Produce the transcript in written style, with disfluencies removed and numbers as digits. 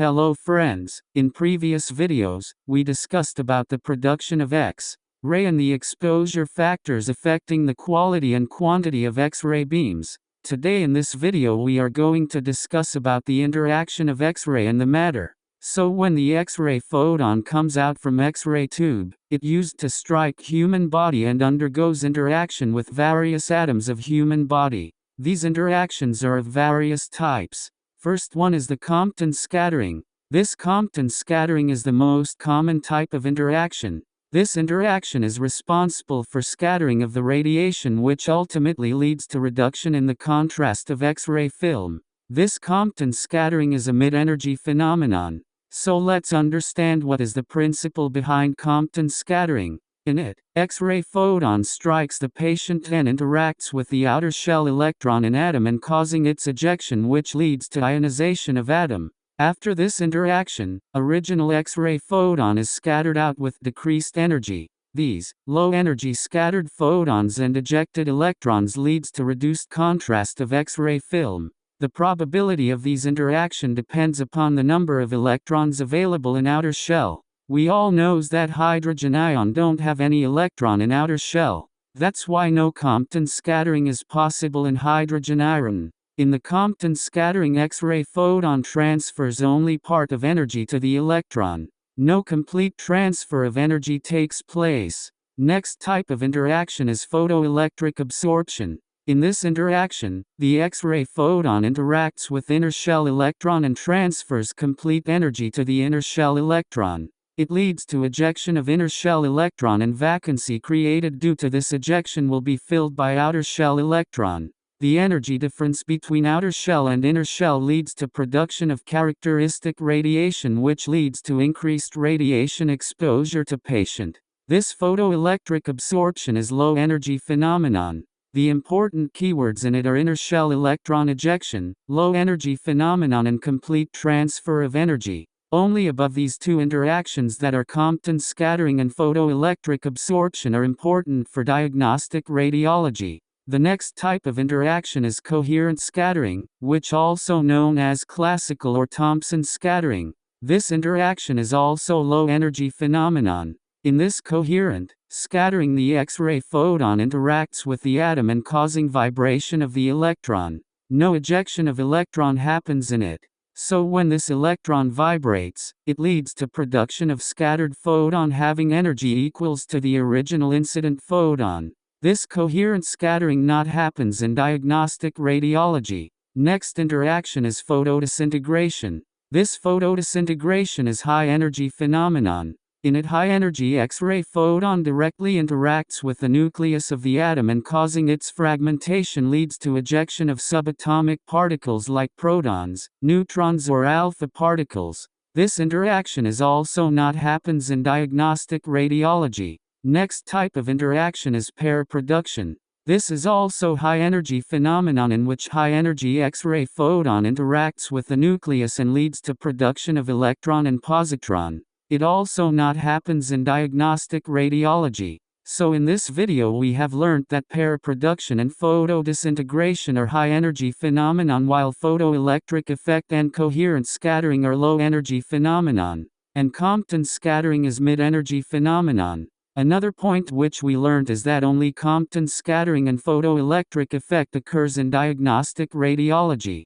Hello friends, in previous videos, we discussed about the production of X-ray and the exposure factors affecting the quality and quantity of X-ray beams. Today in this video we are going to discuss about the interaction of X-ray and the matter. So when the X-ray photon comes out from X-ray tube, it used to strike human body and undergoes interaction with various atoms of human body. These interactions are of various types. First one is the Compton scattering. This Compton scattering is the most common type of interaction. This interaction is responsible for scattering of the radiation which ultimately leads to reduction in the contrast of X-ray film. This Compton scattering is a mid-energy phenomenon. So let's understand what is the principle behind Compton scattering. In it, X-ray photon strikes the patient and interacts with the outer shell electron in atom and causing its ejection which leads to ionization of atom. After this interaction, original X-ray photon is scattered out with decreased energy. These low-energy scattered photons and ejected electrons leads to reduced contrast of X-ray film. The probability of these interaction depends upon the number of electrons available in outer shell. We all knows that hydrogen ion don't have any electron in outer shell. That's why no Compton scattering is possible in hydrogen ion. In the Compton scattering, X-ray photon transfers only part of energy to the electron. No complete transfer of energy takes place. Next type of interaction is photoelectric absorption. In this interaction, the X-ray photon interacts with inner shell electron and transfers complete energy to the inner shell electron. It leads to ejection of inner shell electron, and vacancy created due to this ejection will be filled by outer shell electron. The energy difference between outer shell and inner shell leads to production of characteristic radiation which leads to increased radiation exposure to patient. This photoelectric absorption is low energy phenomenon. The important keywords in it are inner shell electron ejection, low energy phenomenon, and complete transfer of energy. Only above these two interactions that are Compton scattering and photoelectric absorption are important for diagnostic radiology. The next type of interaction is coherent scattering, which also known as classical or Thomson scattering. This interaction is also low energy phenomenon. In this coherent scattering, the X-ray photon interacts with the atom and causing vibration of the electron. No ejection of electron happens in it. So when this electron vibrates, it leads to production of scattered photon having energy equals to the original incident photon. This coherent scattering not happens in diagnostic radiology. Next interaction is photodisintegration. This photodisintegration is high energy phenomenon. In it, high energy X-ray photon directly interacts with the nucleus of the atom and causing its fragmentation leads to ejection of subatomic particles like protons, neutrons or alpha particles. This interaction is also not happens in diagnostic radiology. Next type of interaction is pair production. This is also high energy phenomenon in which high energy X-ray photon interacts with the nucleus and leads to production of electron and positron. It also not happens in diagnostic radiology. So in this video we have learnt that pair production and photodisintegration are high energy phenomenon while photoelectric effect and coherent scattering are low energy phenomenon. And Compton scattering is mid-energy phenomenon. Another point which we learnt is that only Compton scattering and photoelectric effect occurs in diagnostic radiology.